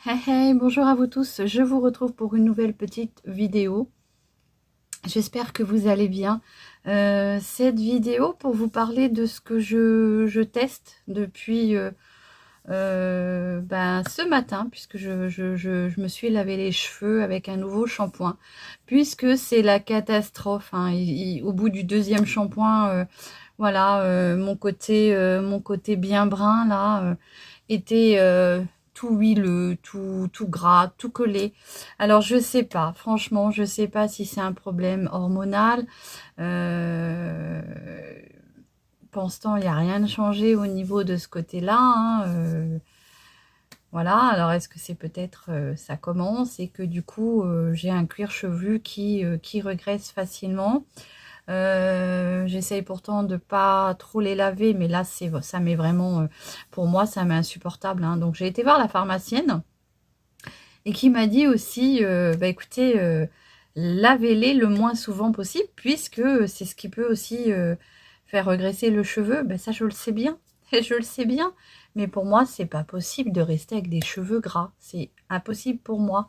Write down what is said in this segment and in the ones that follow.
Hey hey, bonjour à vous tous, je vous retrouve pour une nouvelle petite vidéo. J'espère que vous allez bien. Cette vidéo pour vous parler de ce que je teste depuis ce matin, puisque je me suis lavé les cheveux avec un nouveau shampoing, puisque c'est la catastrophe, hein. Au bout du deuxième shampoing, voilà, mon côté bien brun là était tout huileux, tout gras, tout collé. Alors je sais pas, franchement, je sais pas si c'est un problème hormonal. Euh, pour l'instant, il n'y a rien de changé au niveau de ce côté-là, hein. Voilà, alors est-ce que c'est peut-être ça commence et que du coup j'ai un cuir chevelu qui regresse facilement. J'essaye pourtant de pas trop les laver, mais là ça m'est vraiment, pour moi ça m'est insupportable, hein. Donc j'ai été voir la pharmacienne et qui m'a dit aussi, écoutez, lavez-les le moins souvent possible puisque c'est ce qui peut aussi faire regresser le cheveu. Ben, ça je le sais bien, je le sais bien. Mais pour moi, c'est pas possible de rester avec des cheveux gras. C'est impossible pour moi.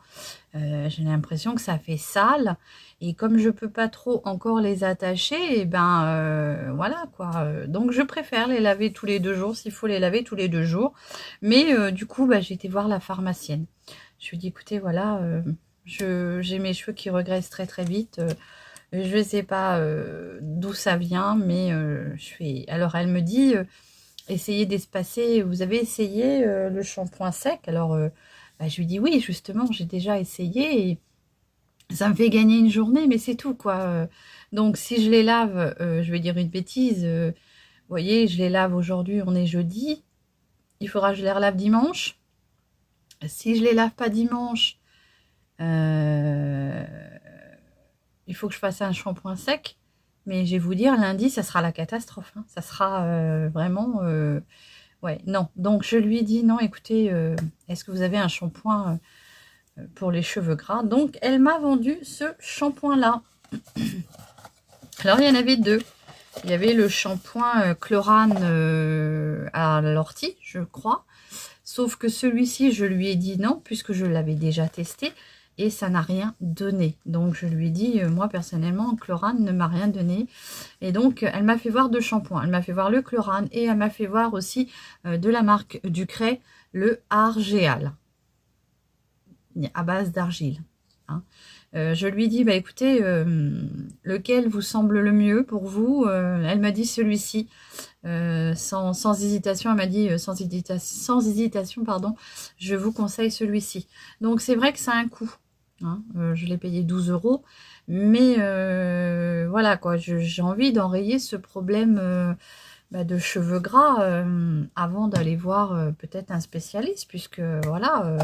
J'ai l'impression que ça fait sale. Et comme je peux pas trop encore les attacher, et ben voilà quoi. Donc je préfère les laver tous les 2 jours, s'il faut les laver tous les 2 jours. Mais du coup, j'ai été voir la pharmacienne. Je lui ai dit, écoutez, voilà, j'ai mes cheveux qui regressent très très vite. Je ne sais pas d'où ça vient, mais je fais. Alors elle me dit, essayez d'espacer. Vous avez essayé le shampoing sec? Alors je lui dis oui, justement, j'ai déjà essayé et ça me fait gagner une journée, mais c'est tout quoi. Donc si je les lave, je vais dire une bêtise. Vous voyez, je les lave aujourd'hui, on est jeudi. Il faudra que je les relave dimanche. Si je les lave pas dimanche, euh, il faut que je fasse un shampoing sec. Mais je vais vous dire, lundi, ça sera la catastrophe, hein. Ça sera vraiment... ouais, non. Donc, je lui ai dit, non, écoutez, est-ce que vous avez un shampoing pour les cheveux gras? Donc, elle m'a vendu ce shampoing-là. Alors, il y en avait deux. Il y avait le shampoing Chlorane à l'ortie, je crois. Sauf que celui-ci, je lui ai dit non, puisque je l'avais déjà testé. Et ça n'a rien donné. Donc, je lui ai dit, moi, personnellement, Chlorane ne m'a rien donné. Et donc, elle m'a fait voir deux shampoings. Elle m'a fait voir le Chlorane et elle m'a fait voir aussi de la marque Ducray, le Argéal, à base d'argile, hein. Je lui ai dit, écoutez, lequel vous semble le mieux pour vous? Elle m'a dit celui-ci. Sans hésitation, elle m'a dit sans hésitation, pardon, je vous conseille celui-ci. Donc c'est vrai que ça a un coût, hein. Je l'ai payé 12 euros, mais voilà quoi, j'ai envie d'enrayer ce problème de cheveux gras avant d'aller voir peut-être un spécialiste, puisque voilà,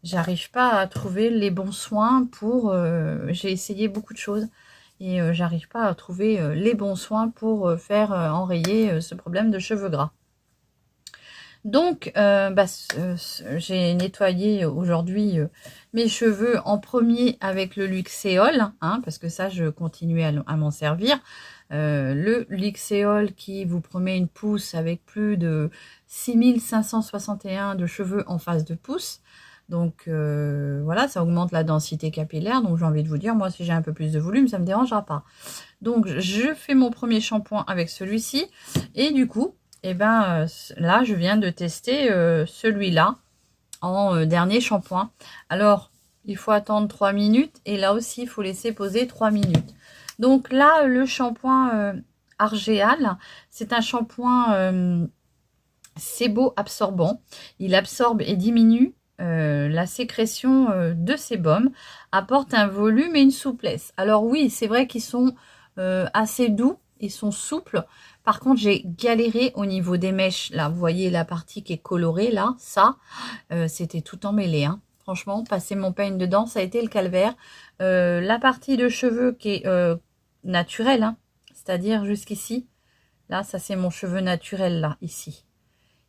j'arrive pas à trouver les bons soins pour... j'ai essayé beaucoup de choses et j'arrive pas à trouver les bons soins pour faire enrayer ce problème de cheveux gras. Donc, j'ai nettoyé aujourd'hui mes cheveux en premier avec le Luxéol, hein, parce que ça, je continue à m'en servir. Le Luxéol qui vous promet une pousse avec plus de 6561 de cheveux en face de pouce. Donc voilà, ça augmente la densité capillaire. Donc j'ai envie de vous dire, moi si j'ai un peu plus de volume, ça ne me dérangera pas. Donc je fais mon premier shampoing avec celui-ci. Et du coup, là je viens de tester celui-là en dernier shampoing. Alors il faut attendre 3 minutes. Et là aussi, il faut laisser poser 3 minutes. Donc là, le shampoing Argéal, c'est un shampoing sébo absorbant. Il absorbe et diminue la sécrétion de sébum, apporte un volume et une souplesse. Alors oui, c'est vrai qu'ils sont assez doux, ils sont souples. Par contre, j'ai galéré au niveau des mèches. Là, vous voyez la partie qui est colorée, là, ça, c'était tout emmêlé, hein. Franchement, passer mon peigne dedans, ça a été le calvaire. La partie de cheveux qui est naturelle, hein, c'est-à-dire jusqu'ici. Là, ça c'est mon cheveu naturel, là, ici.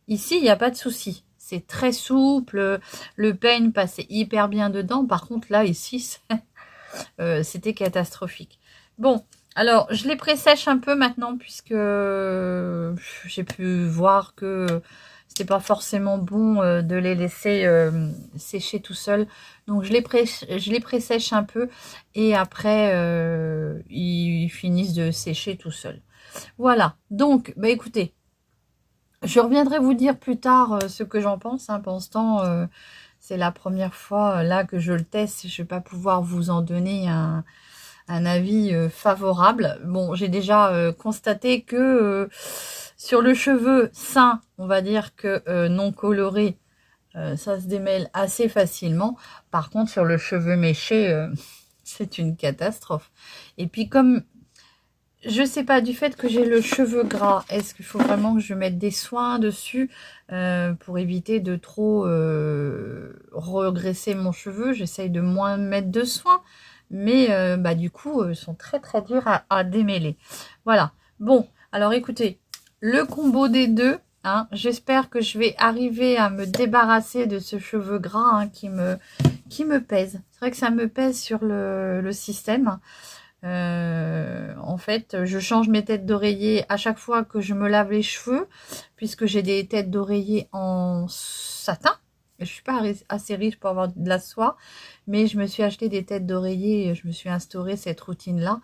Ici, il n'y a pas de souci. C'est très souple. Le peigne passait hyper bien dedans. Par contre, là, ici, c'était catastrophique. Bon, alors, je les pressèche un peu maintenant puisque j'ai pu voir que c'est pas forcément bon de les laisser sécher tout seul. Donc je les pressèche un peu et après ils finissent de sécher tout seul. Voilà, donc bah écoutez, je reviendrai vous dire plus tard ce que j'en pense. Hein. Pour l'instant, c'est la première fois là que je le teste. Je ne vais pas pouvoir vous en donner un avis favorable. Bon, j'ai déjà constaté que sur le cheveu sain, on va dire que non coloré, ça se démêle assez facilement. Par contre, sur le cheveu méché, c'est une catastrophe. Et puis comme je sais pas, du fait que j'ai le cheveu gras, est-ce qu'il faut vraiment que je mette des soins dessus pour éviter de trop regresser mon cheveu? J'essaye de moins mettre de soins, mais bah, du coup, ils sont très très durs à démêler. Voilà. Bon, alors écoutez, le combo des deux, hein, j'espère que je vais arriver à me débarrasser de ce cheveu gras hein, qui me pèse. C'est vrai que ça me pèse sur le système. En fait, je change mes têtes d'oreiller à chaque fois que je me lave les cheveux, puisque j'ai des têtes d'oreiller en satin. Je suis pas assez riche pour avoir de la soie, mais je me suis acheté des têtes d'oreiller et je me suis instauré cette routine-là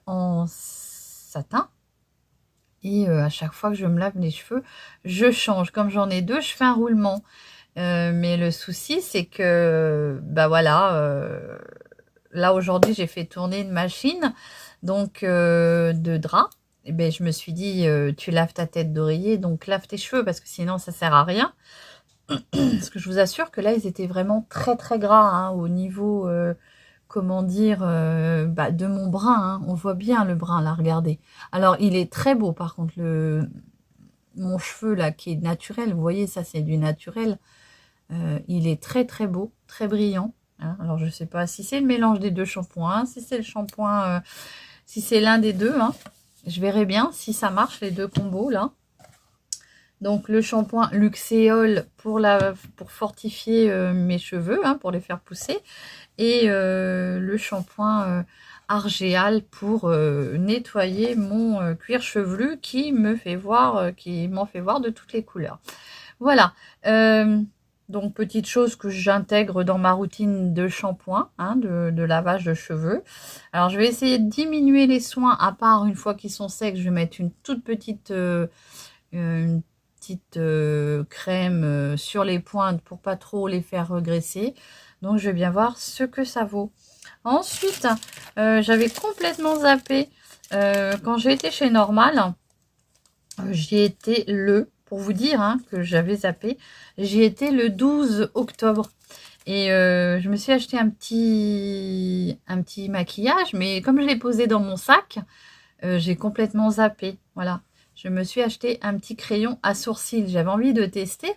en satin. Et à chaque fois que je me lave les cheveux, je change. Comme j'en ai deux, je fais un roulement. Mais le souci, c'est que, bah voilà, là aujourd'hui j'ai fait tourner une machine donc de drap. Et ben je me suis dit tu laves ta tête d'oreiller, donc lave tes cheveux parce que sinon ça sert à rien. Parce que je vous assure que là ils étaient vraiment très très gras hein, au niveau comment dire bah, de mon brin. Hein. On voit bien le brin là, regardez. Alors il est très beau par contre mon cheveu là qui est naturel. Vous voyez ça c'est du naturel. Il est très très beau, très brillant. Hein. Alors je sais pas si c'est le mélange des deux shampoings, si c'est le shampoing, si c'est l'un des deux. Hein. Je verrai bien si ça marche les deux combos là. Donc le shampoing Luxéol pour fortifier mes cheveux, hein, pour les faire pousser, et le shampoing Argéal pour nettoyer mon cuir chevelu qui m'en fait voir de toutes les couleurs. Voilà. Donc, petite chose que j'intègre dans ma routine de shampoing, hein, de lavage de cheveux. Alors, je vais essayer de diminuer les soins, à part une fois qu'ils sont secs, je vais mettre une toute petite, crème sur les pointes pour pas trop les faire regresser. Donc, je vais bien voir ce que ça vaut. Ensuite, j'avais complètement zappé quand j'ai été chez Normal. J'y étais pour vous dire hein, que j'avais zappé, j'y étais le 12 octobre. Et je me suis acheté un petit maquillage, mais comme je l'ai posé dans mon sac, j'ai complètement zappé. Voilà, je me suis acheté un petit crayon à sourcils. J'avais envie de tester.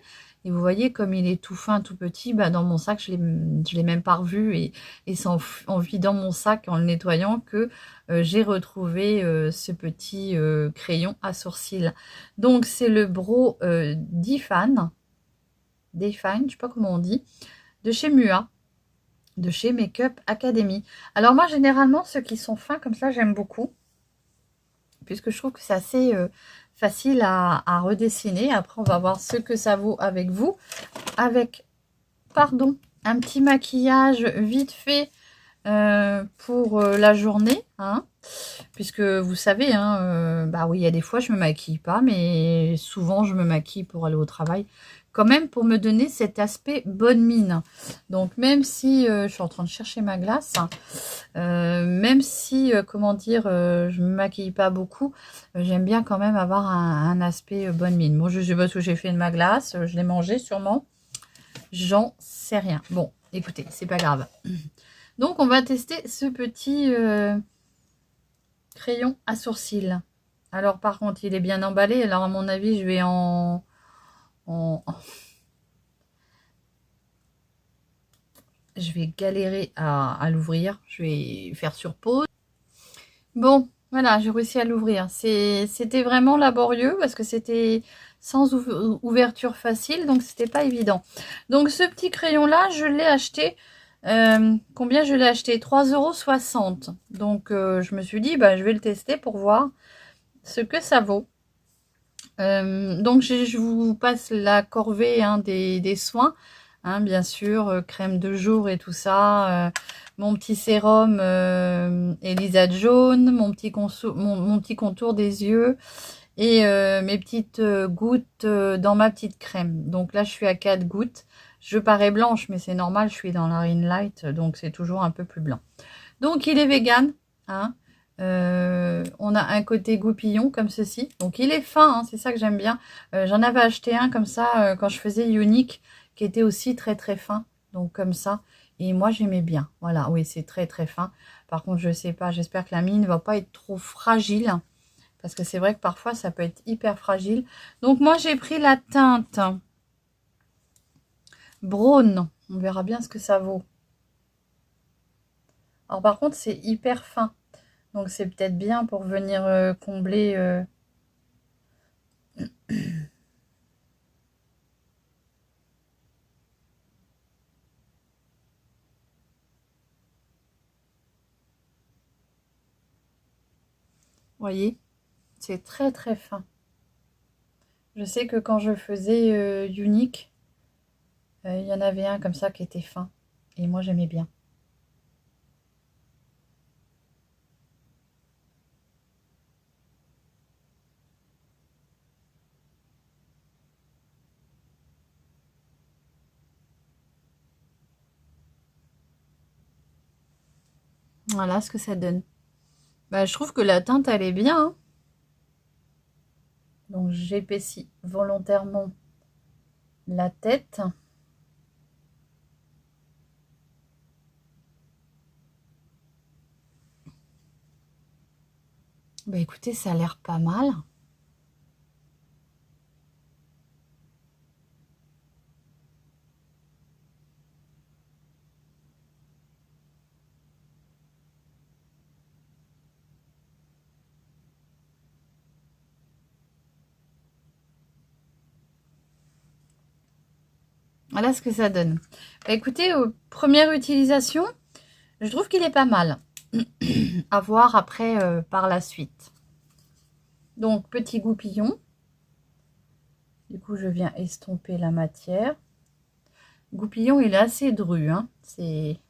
Et vous voyez, comme il est tout fin, tout petit, bah dans mon sac, je l'ai même pas revu. Et c'est en vidant mon sac, en le nettoyant, que j'ai retrouvé ce petit crayon à sourcils. Donc, c'est le Brow Define, je sais pas comment on dit, de chez Mua, de chez Makeup Academy. Alors moi, généralement, ceux qui sont fins comme ça, j'aime beaucoup, puisque je trouve que c'est assez facile à redessiner. Après, on va voir ce que ça vaut avec vous. Avec, pardon, un petit maquillage vite fait pour la journée, hein, puisque vous savez, hein, bah oui, il y a des fois je me maquille pas, mais souvent je me maquille pour aller au travail, quand même pour me donner cet aspect bonne mine. Donc même si je suis en train de chercher ma glace, même si comment dire, je me maquille pas beaucoup, j'aime bien quand même avoir un aspect bonne mine. Bon, je sais pas ce que j'ai fait de ma glace, je l'ai mangée sûrement, j'en sais rien. Bon, écoutez, c'est pas grave. Donc, on va tester ce petit crayon à sourcils. Alors, par contre, il est bien emballé. Alors, à mon avis, je vais je vais galérer à l'ouvrir. Je vais faire sur pause. Bon, voilà, j'ai réussi à l'ouvrir. C'était vraiment laborieux parce que c'était sans ouverture facile. Donc, c'était pas évident. Donc, ce petit crayon-là, je l'ai acheté... combien je l'ai acheté? 3,60 €. Donc je me suis dit bah, je vais le tester pour voir ce que ça vaut. Donc je vous passe la corvée hein, des soins, hein, bien sûr, crème de jour et tout ça, mon petit sérum Elisa Jaune, mon petit contour des yeux et mes petites gouttes dans ma petite crème. Donc là je suis à 4 gouttes, je parais blanche mais c'est normal, je suis dans la Ring Light donc c'est toujours un peu plus blanc. Donc il est vegan, hein. On a un côté goupillon comme ceci. Donc il est fin, hein, c'est ça que j'aime bien. J'en avais acheté un comme ça quand je faisais Unique, qui était aussi très très fin. Donc comme ça. Et moi j'aimais bien. Voilà, oui, c'est très très fin. Par contre, je sais pas, j'espère que la mine ne va pas être trop fragile. Parce que c'est vrai que parfois ça peut être hyper fragile. Donc moi j'ai pris la teinte Braun. On verra bien ce que ça vaut. Alors par contre c'est hyper fin. Donc c'est peut-être bien pour venir combler. Voyez, c'est très très fin. Je sais que quand je faisais Unique, il y en avait un comme ça qui était fin. Et moi j'aimais bien. Voilà ce que ça donne. Bah, je trouve que la teinte elle est bien, hein. Donc j'épaissis volontairement la tête. Bah écoutez, ça a l'air pas mal. Voilà ce que ça donne. Bah écoutez, première utilisation, je trouve qu'il est pas mal. À voir après par la suite. Donc petit goupillon. Du coup, je viens estomper la matière. Goupillon, il est assez dru, hein. C'est...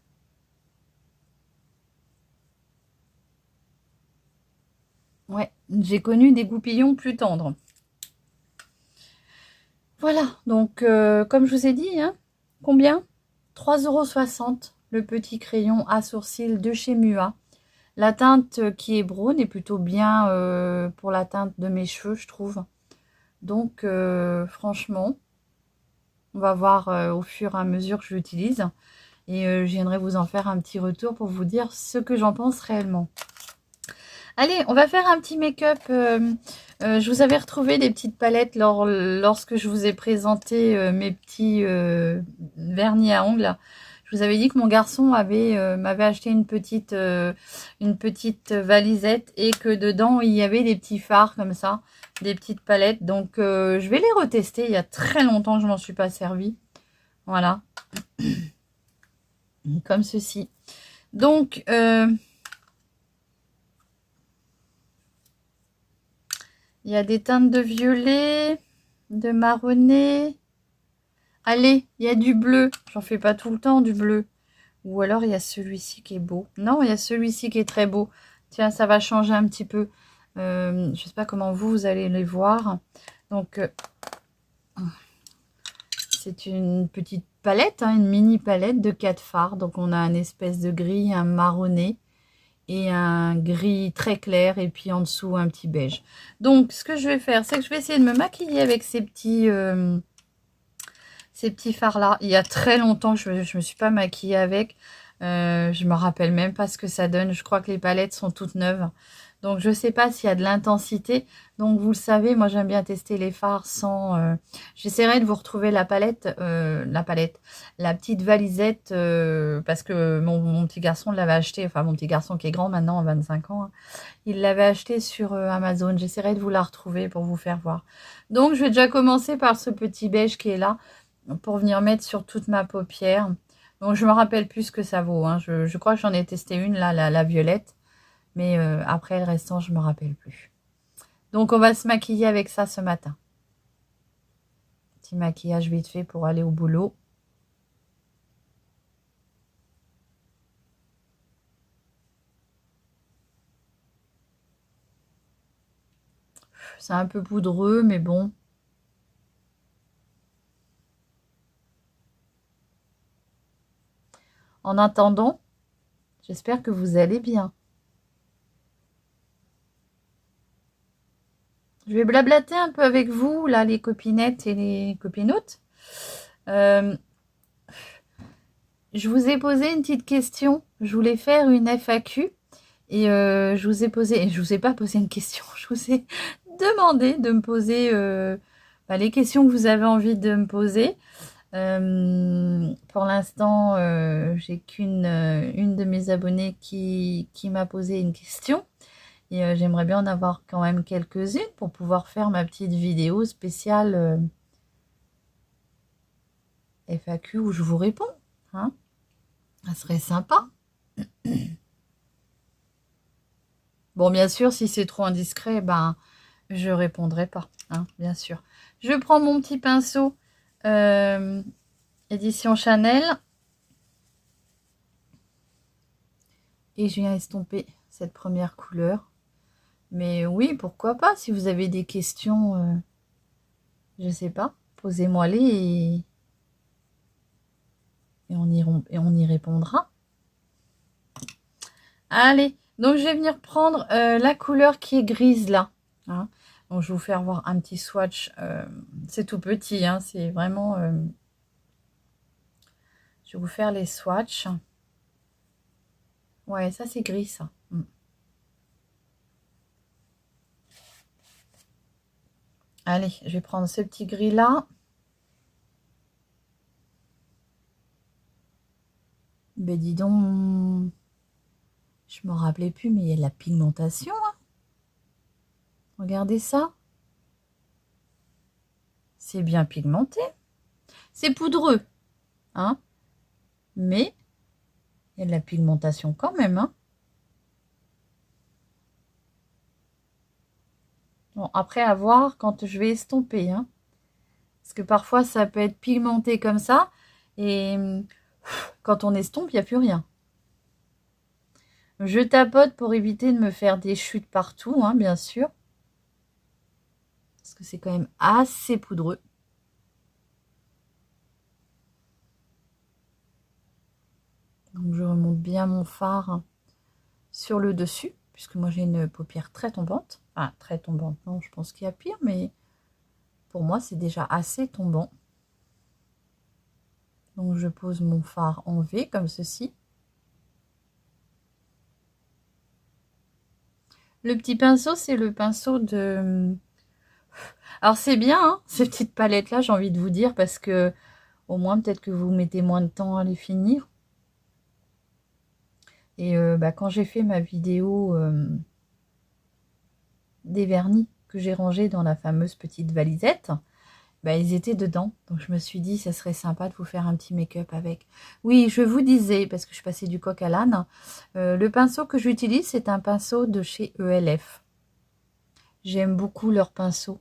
Ouais, j'ai connu des goupillons plus tendres. Voilà, donc comme je vous ai dit, hein, combien 3,60 € le petit crayon à sourcils de chez Mua. La teinte qui est brune est plutôt bien pour la teinte de mes cheveux, je trouve. Donc franchement, on va voir au fur et à mesure que je l'utilise. Et je viendrai vous en faire un petit retour pour vous dire ce que j'en pense réellement. Allez, on va faire un petit make-up. Je vous avais retrouvé des petites palettes lorsque je vous ai présenté mes petits vernis à ongles. Je vous avais dit que mon garçon m'avait acheté une petite valisette et que dedans, il y avait des petits fards comme ça, des petites palettes. Donc, je vais les retester. Il y a très longtemps que je m'en suis pas servi. Voilà. Comme ceci. Donc, il y a des teintes de violet, de marronné. Allez, il y a du bleu. J'en fais pas tout le temps du bleu. Ou alors il y a celui-ci qui est beau. Non, il y a celui-ci qui est très beau. Tiens, ça va changer un petit peu. Je sais pas comment vous allez les voir. Donc, c'est une petite palette, hein, une mini palette de 4 fards. Donc, on a un espèce de gris, un marronné et un gris très clair et puis en dessous un petit beige. Donc ce que je vais faire, c'est que je vais essayer de me maquiller avec ces petits fards là. Il y a très longtemps que je me suis pas maquillée avec. Je me rappelle même pas ce que ça donne. Je crois que les palettes sont toutes neuves. Donc je sais pas s'il y a de l'intensité. Donc vous le savez, moi j'aime bien tester les fards sans... J'essaierai de vous retrouver la palette, la petite valisette, parce que mon petit garçon l'avait acheté, enfin mon petit garçon qui est grand maintenant, 25 ans, hein, il l'avait acheté sur Amazon. J'essaierai de vous la retrouver pour vous faire voir. Donc je vais déjà commencer par ce petit beige qui est là, pour venir mettre sur toute ma paupière. Donc je me rappelle plus ce que ça vaut, hein. Je crois que j'en ai testé une là, la violette. Mais après le restant, je me rappelle plus. Donc, on va se maquiller avec ça ce matin. Petit maquillage vite fait pour aller au boulot. C'est un peu poudreux, mais bon. En attendant, j'espère que vous allez bien. Je vais blablater un peu avec vous, là, les copinettes et les copinotes. Je vous ai posé une petite question. Je voulais faire une FAQ. Et je vous ai posé, je vous ai pas posé une question, je vous ai demandé de me poser les questions que vous avez envie de me poser. Pour l'instant, j'ai qu'une une de mes abonnées qui m'a posé une question. Et j'aimerais bien en avoir quand même quelques-unes pour pouvoir faire ma petite vidéo spéciale FAQ où je vous réponds. Hein, ça serait sympa. Bon, bien sûr, si c'est trop indiscret, ben, je répondrai pas, hein, bien sûr. Je prends mon petit pinceau édition Chanel et je viens estomper cette première couleur. Mais oui, pourquoi pas, si vous avez des questions, je sais pas, posez-moi-les et on y répondra. Allez, donc je vais venir prendre la couleur qui est grise là. Hein. Donc je vais vous faire voir un petit swatch. C'est tout petit, hein, c'est vraiment... je vais vous faire les swatchs. Ouais, ça c'est gris ça. Allez, je vais prendre ce petit gris là. Ben dis donc, je me rappelais plus, mais il y a de la pigmentation. Hein. Regardez ça. C'est bien pigmenté. C'est poudreux, hein. Mais il y a de la pigmentation quand même, hein. Bon, après à voir quand je vais estomper, hein. Parce que parfois ça peut être pigmenté comme ça et quand on estompe, il n'y a plus rien. Je tapote pour éviter de me faire des chutes partout, hein, bien sûr. Parce que c'est quand même assez poudreux. Donc je remonte bien mon fard sur le dessus, puisque moi j'ai une paupière très tombante. Enfin, très tombante, non, je pense qu'il y a pire, mais pour moi c'est déjà assez tombant. Donc je pose mon fard en V comme ceci. Le petit pinceau, c'est le pinceau de... Alors c'est bien, hein, ces petites palettes-là, j'ai envie de vous dire, parce que au moins peut-être que vous mettez moins de temps à les finir. Et quand j'ai fait ma vidéo des vernis que j'ai rangés dans la fameuse petite valisette, ils étaient dedans. Donc je me suis dit, ça serait sympa de vous faire un petit make-up avec. Oui, je vous disais, parce que je passais du coq à l'âne, le pinceau que j'utilise, c'est un pinceau de chez ELF. J'aime beaucoup leurs pinceaux.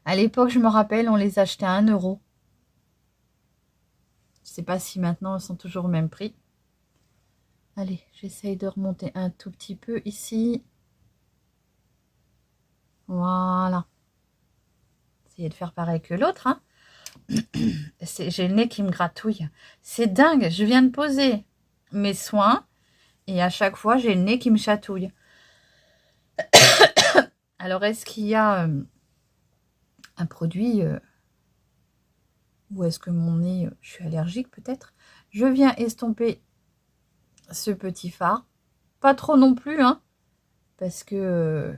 À l'époque, je me rappelle, on les achetait à 1 €. Je ne sais pas si maintenant, ils sont toujours au même prix. Allez, j'essaye de remonter un tout petit peu ici. Voilà. Essayez de faire pareil que l'autre. Hein. J'ai le nez qui me gratouille. C'est dingue. Je viens de poser mes soins et à chaque fois, j'ai le nez qui me chatouille. Alors, est-ce qu'il y a un produit ou est-ce que mon nez, je suis allergique peut-être? Je viens estomper ce petit fard. Pas trop non plus, hein, parce que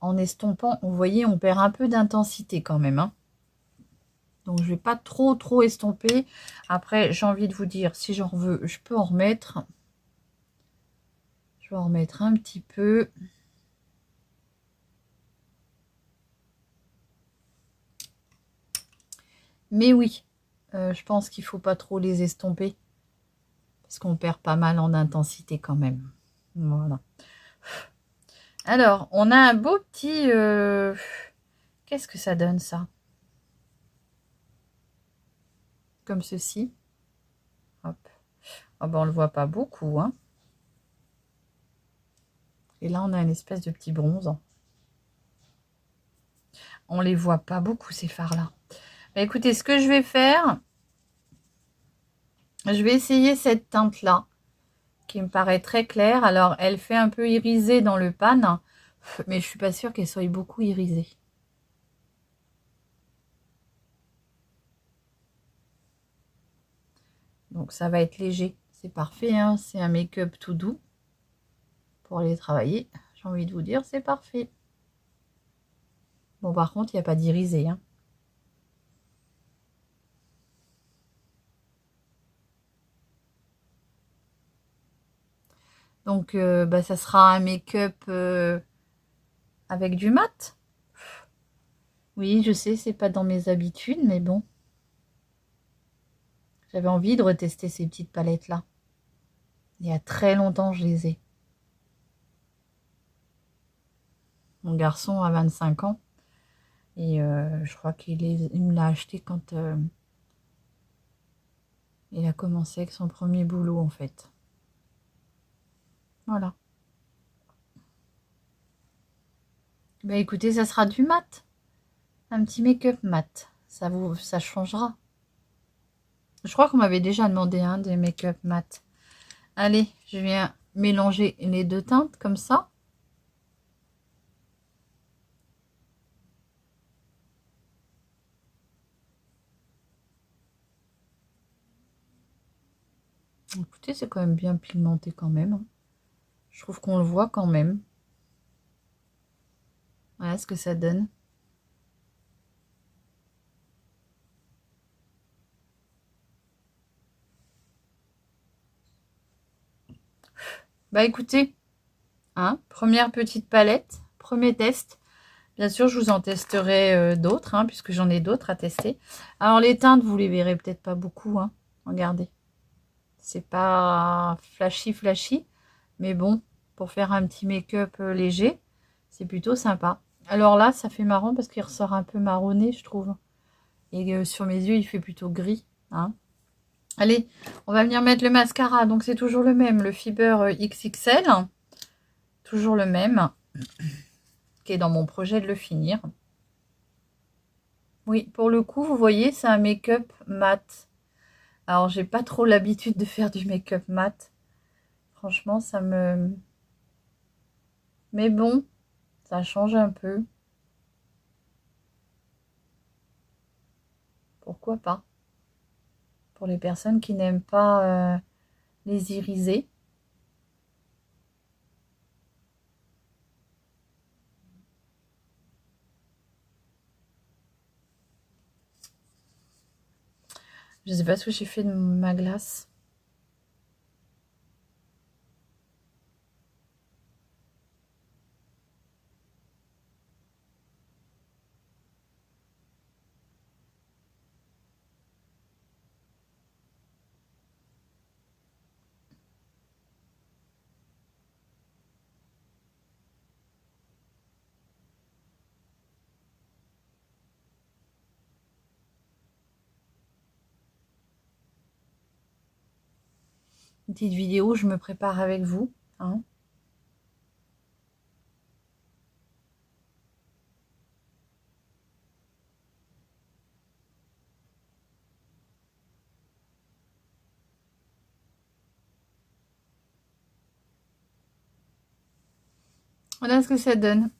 en estompant, vous voyez, on perd un peu d'intensité quand même. Hein. Donc, je vais pas trop estomper. Après, j'ai envie de vous dire, si j'en veux, je peux en remettre. Je vais en remettre un petit peu. Mais oui, je pense qu'il faut pas trop les estomper. Parce qu'on perd pas mal en intensité quand même. Voilà. Alors, on a un beau petit... Qu'est-ce que ça donne, ça? Comme ceci. Hop. Oh, ben, on le voit pas beaucoup, hein. Et là, on a une espèce de petit bronze. On les voit pas beaucoup, ces fards-là. Bah, écoutez, ce que je vais faire, je vais essayer cette teinte-là, qui me paraît très claire. Alors, elle fait un peu irisée dans le pan, mais je suis pas sûre qu'elle soit beaucoup irisée. Donc, ça va être léger. C'est parfait, hein. C'est un make-up tout doux pour aller travailler. J'ai envie de vous dire, c'est parfait. Bon, par contre, il n'y a pas d'irisé, hein. Donc, bah, ça sera un make-up avec du mat. Oui, je sais, c'est pas dans mes habitudes, mais bon. J'avais envie de retester ces petites palettes-là. Il y a très longtemps, je les ai. Mon garçon a 25 ans. Et je crois qu'il me l'a acheté quand il a commencé avec son premier boulot, en fait. Voilà. Bah écoutez, ça sera du mat. Un petit make-up mat. Ça changera. Je crois qu'on m'avait déjà demandé des make-up mat. Allez, je viens mélanger les deux teintes comme ça. Écoutez, c'est quand même bien pigmenté quand même. Je trouve qu'on le voit quand même. Voilà ce que ça donne. Bah écoutez, hein, première petite palette, premier test. Bien sûr, je vous en testerai d'autres, hein, puisque j'en ai d'autres à tester. Alors les teintes, vous les verrez peut-être pas beaucoup, hein. Regardez. C'est pas flashy, mais bon, pour faire un petit make-up léger, c'est plutôt sympa. Alors là, ça fait marrant parce qu'il ressort un peu marronné, je trouve. Et sur mes yeux, il fait plutôt gris, hein. Allez, on va venir mettre le mascara. Donc, c'est toujours le même, le Fiber XXL. Toujours le même, qui est dans mon projet de le finir. Oui, pour le coup, vous voyez, c'est un make-up mat. Alors, j'ai pas trop l'habitude de faire du make-up mat. Franchement, ça me... Mais bon, ça change un peu. Pourquoi pas? Pour les personnes qui n'aiment pas les irisés. Je sais pas ce que j'ai fait de ma glace. Une petite vidéo, je me prépare avec vous, hein. Voilà ce que ça donne.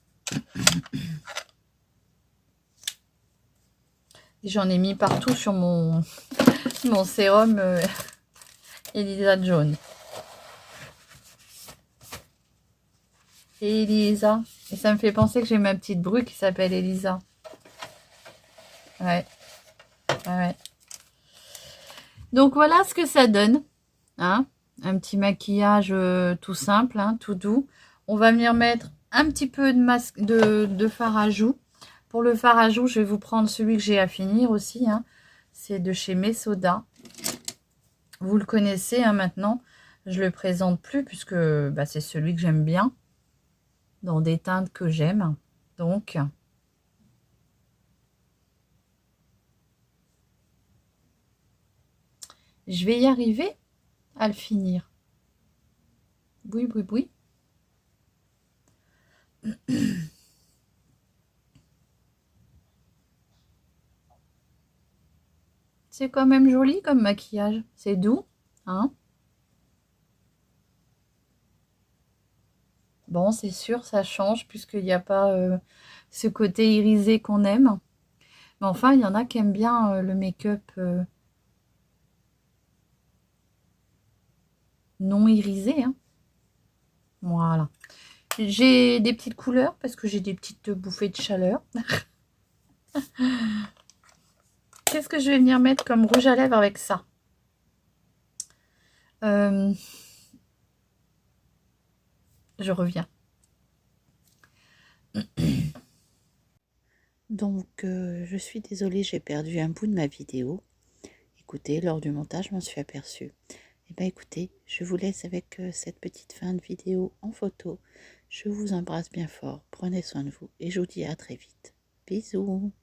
J'en ai mis partout sur mon sérum Elisa Jones. Et Elisa. Et ça me fait penser que j'ai ma petite bru qui s'appelle Elisa. Ouais. Ouais. Donc voilà ce que ça donne. Hein, un petit maquillage tout simple, hein, tout doux. On va venir mettre un petit peu de masque de fard à joues. Pour le fard à joues, je vais vous prendre celui que j'ai à finir aussi, hein. C'est de chez Mesoda. Vous le connaissez hein, maintenant. Je le présente plus puisque bah, c'est celui que j'aime bien. Dans des teintes que j'aime. Donc, je vais y arriver à le finir. Oui, oui, oui. C'est quand même joli comme maquillage. C'est doux, hein? Bon, c'est sûr, ça change puisqu'il n'y a pas ce côté irisé qu'on aime. Mais enfin, il y en a qui aiment bien le make-up non irisé, hein. Voilà. J'ai des petites couleurs parce que j'ai des petites bouffées de chaleur. Qu'est-ce que je vais venir mettre comme rouge à lèvres avec ça? Je reviens. Donc, je suis désolée, j'ai perdu un bout de ma vidéo. Écoutez, lors du montage, je m'en suis aperçue. Eh bien, écoutez, je vous laisse avec cette petite fin de vidéo en photo. Je vous embrasse bien fort, prenez soin de vous et je vous dis à très vite. Bisous!